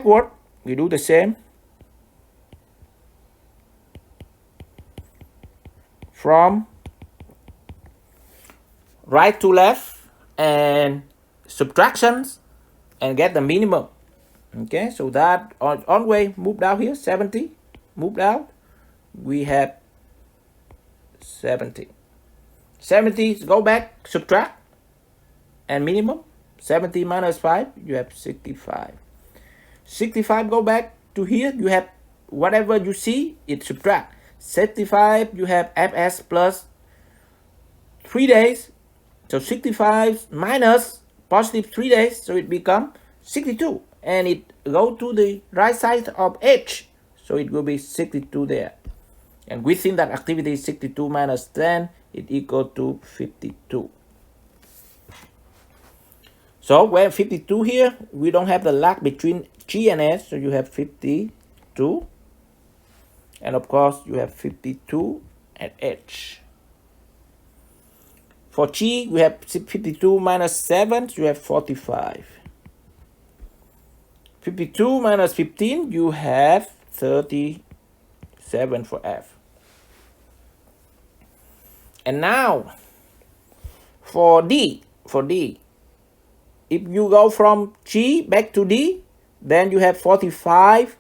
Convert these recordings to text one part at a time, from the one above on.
backward, we do the same. From right to left and subtractions and get the minimum. Okay, so that on way move down here, 70, move down, we have 70. 70, go back, subtract, and minimum. 70 minus 5, you have 65. 65, go back to here, you have whatever you see, it subtract. 65, you have FS plus 3 days. So 65 minus positive 3 days, so it becomes 62. And it go to the right side of H, so it will be 62 there. And within that activity, 62 minus 10, it equal to 52. So when 52 here, we don't have the lag between G and S, so you have 52. And of course, you have 52 at H. For G, we have 52 minus 7, so you have 45. 52 minus 15, you have 37 for F. And now, for D, if you go from G back to D, then you have 45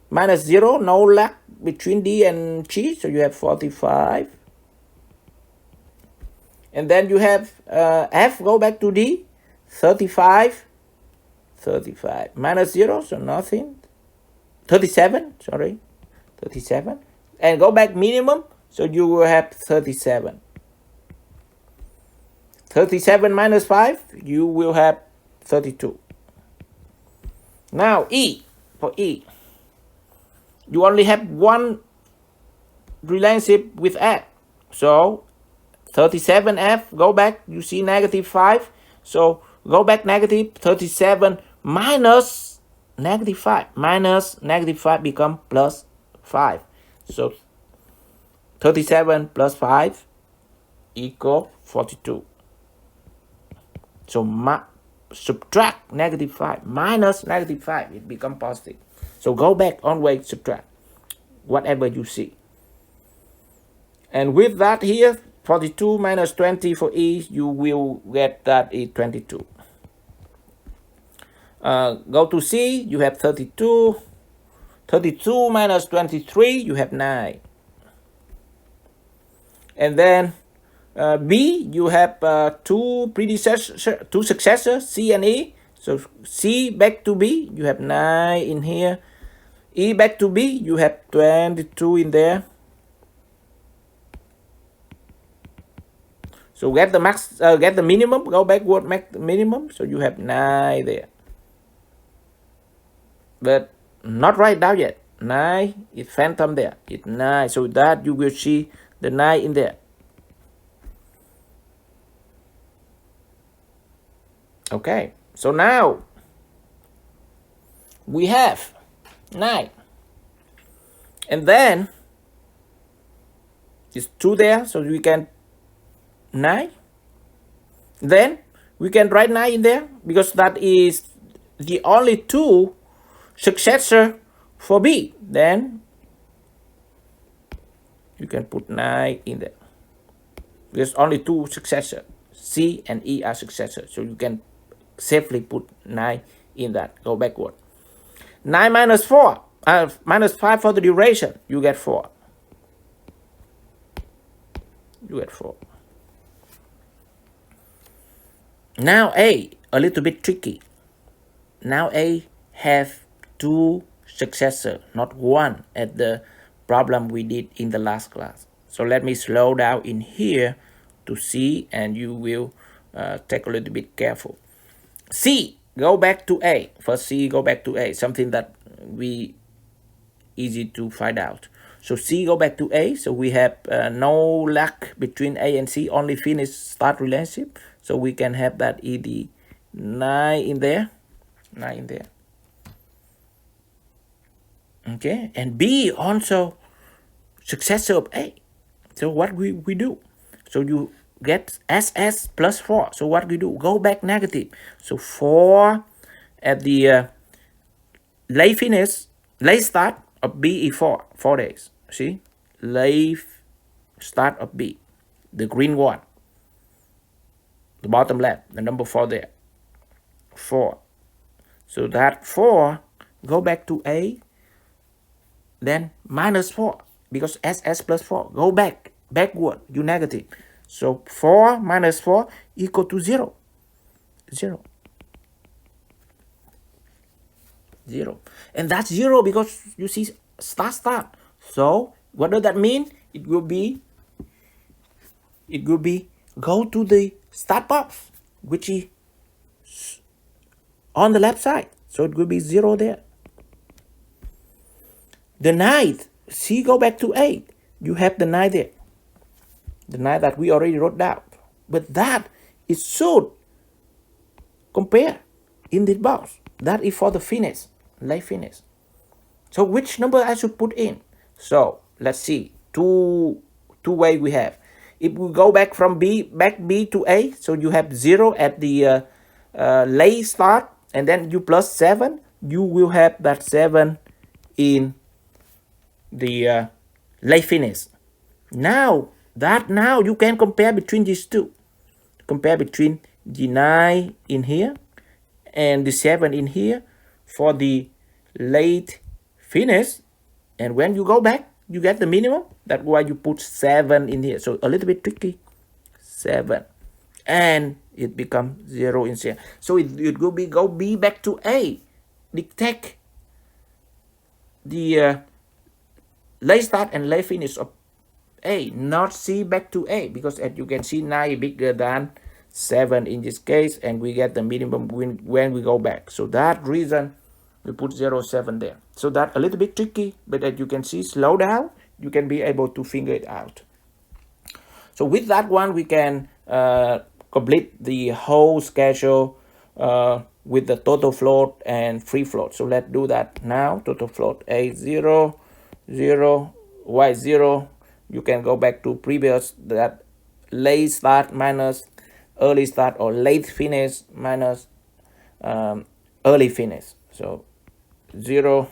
minus 0, no lag between D and G, so you have 45. And then you have F, go back to D, 35, 35. Minus 0, so nothing. 37, sorry, 37. And go back minimum, so you will have 37. 37 minus 5, you will have 32. Now E, for E, you only have one relationship with F. So 37F, go back, you see negative 5. So go back negative 37 minus negative 5. Minus negative 5 become plus 5. So 37 plus 5 equal 42. So subtract negative 5 minus negative 5, it becomes positive. So go back on way, subtract whatever you see. And with that here, 42 minus 20 for E, you will get that is 22. Go to C, you have 32. 32 minus 23, you have 9. And then B, you have two successors, C and E. So C back to B, you have 9 in here. E back to B, you have 22 in there. So get the max, get the minimum, go backward, make the minimum. So you have 9 there. But not right now yet. 9 is phantom there. It's 9. So that you will see the 9 in there. Okay. So now we have 9. And then it's 2 there. So we can 9. Then we can write 9 in there because that is the only 2 successor for B. Then you can put 9 in there. There's only 2 successors. C and E are successors. So you can safely put 9 in that. Go backward. 9 minus 4. Minus 5 for the duration. You get 4. You get 4. Now A, a little bit tricky. Now A have 2 successors, not 1 at the problem we did in the last class. So let me slow down in here to see, and you will take a little bit careful. C, go back to A. First C, go back to A, something that we easy to find out. So C, go back to A. So we have no lag between A and C, only finish start relationship. So we can have that ED 9 in there. 9 in there. Okay. And B also successor of A. So what we do? So you get SS plus 4. So what we do? Go back negative. So 4 at the late finish, late start of B is 4 days. See, late start of B, the green one, the bottom left, the number 4 there, 4. So that 4 go back to A, then minus 4, because SS plus 4 go backward, you negative. So 4 minus 4 equal to 0. 0. And that's 0 because you see start. So what does that mean? It will be go to the start box, which is on the left side. So it will be 0 there. The 9th, C go back to 8. You have the 9 there. The 9 that we already wrote down. But that is should compare in this box. That is for the finish, late finish. So which number I should put in? So let's see. Two way we have. If we go back from B to A, so you have 0 at the late start, and then you plus 7, you will have that 7 in the late finish. Now you can compare between these two. Compare between the 9 in here and the 7 in here for the late finish. And when you go back, you get the minimum. That's why you put 7 in here. So a little bit tricky. 7. And it becomes 0 in here. So it will be go B back to A. Detect the late start and late finish of A, not C back to A, because as you can see 9 is bigger than 7 in this case, and we get the minimum when we go back. So that reason we put 0, 7 there. So that's a little bit tricky, but as you can see, slow down, you can be able to figure it out. So with that one, we can complete the whole schedule with the total float and free float. So let's do that now. Total float A 0, 0, Y 0. You can go back to previous, that late start minus early start, or late finish minus early finish. So 0,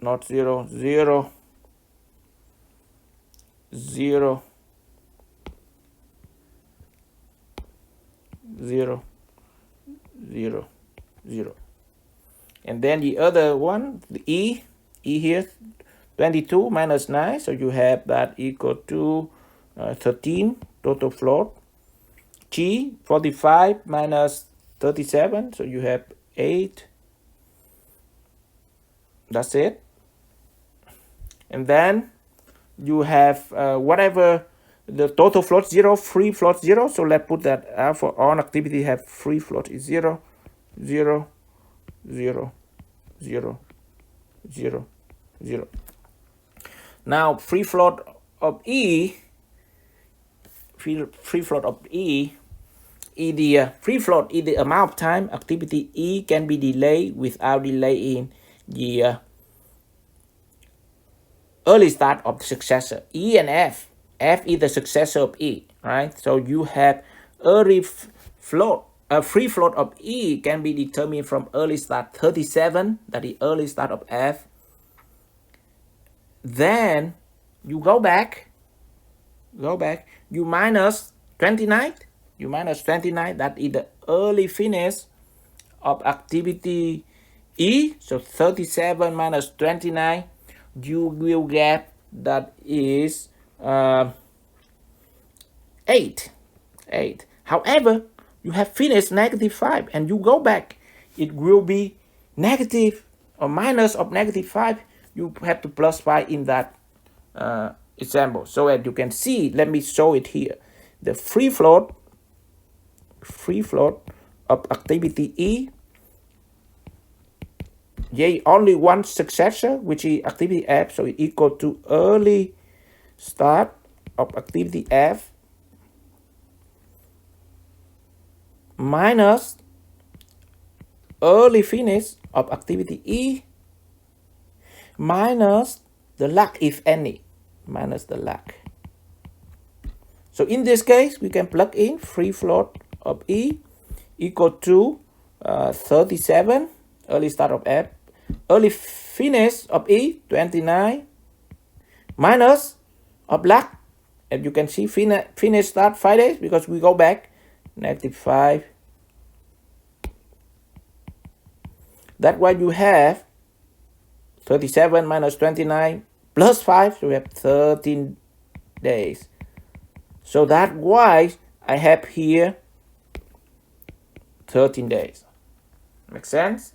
not 0, 0, 0, 0, 0, 0. And then the other one, the E here, 22 minus 9. So you have that equal to 13 total float. G, 45 minus 37. So you have 8. That's it. And then you have whatever the total float 0, free float 0. So let's put that out for on activity. Have free float is 0, 0, 0, 0, 0, 0. Now free float of E, free float of E is the free float is the amount of time activity E can be delayed without delay in the early start of the successor. E and F. F is the successor of E, right? So you have early float. A free float of E can be determined from early start 37, that is early start of F. Then you go back, you minus 29, that is the early finish of activity E. So 37 minus 29, you will get that is 8. However, you have finished -5 and you go back, it will be negative or minus of -5. You have to plus 5 in that example. So as you can see, let me show it here. The free float of activity E, only one successor, which is activity F, so it equal to early start of activity F minus early finish of activity E minus the lag, if any, minus the lag. So in this case, we can plug in free float of E equal to 37, early start of F, early finish of E, 29, minus of black, and you can see finish start 5 days because we go back, -5. That's why you have 37 minus 29 plus 5, so we have 13 days. So that's why I have here 13 days. Make sense?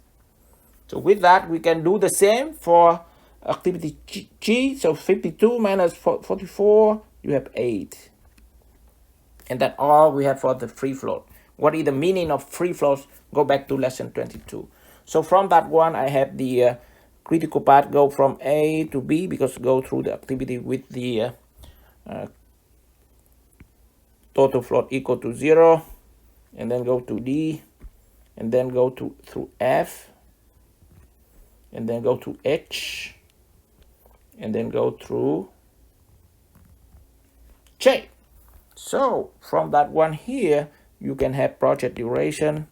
So with that, we can do the same for activity G. So 52 minus 44, you have 8. And that's all we have for the free float. What is the meaning of free floats? Go back to lesson 22. So from that one, I have the critical path go from A to B because go through the activity with the total float equal to 0, and then go to D, and then go through F, and then go to H, and then go through J. So from that one here, you can have project duration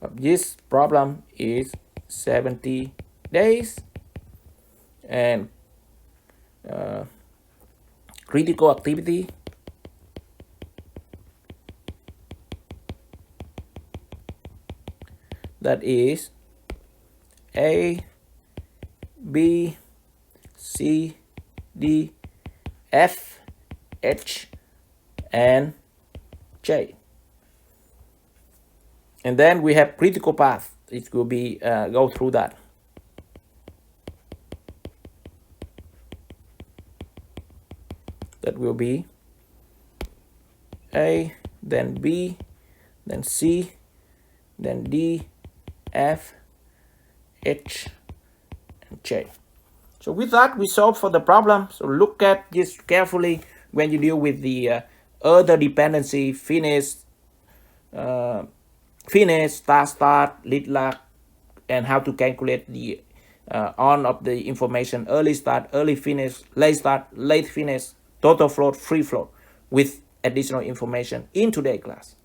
of this problem is 70 days, and critical activity that is A, B, C, D, F, H, and J. And then we have critical path. It will be go through that. That will be A, then B, then C, then D, F, H, and J. So with that, we solve for the problem. So look at this carefully when you deal with the other dependency, finish, start, lead lag, and how to calculate the on of the information, early start, early finish, late start, late finish, total float, free float, with additional information in today's class.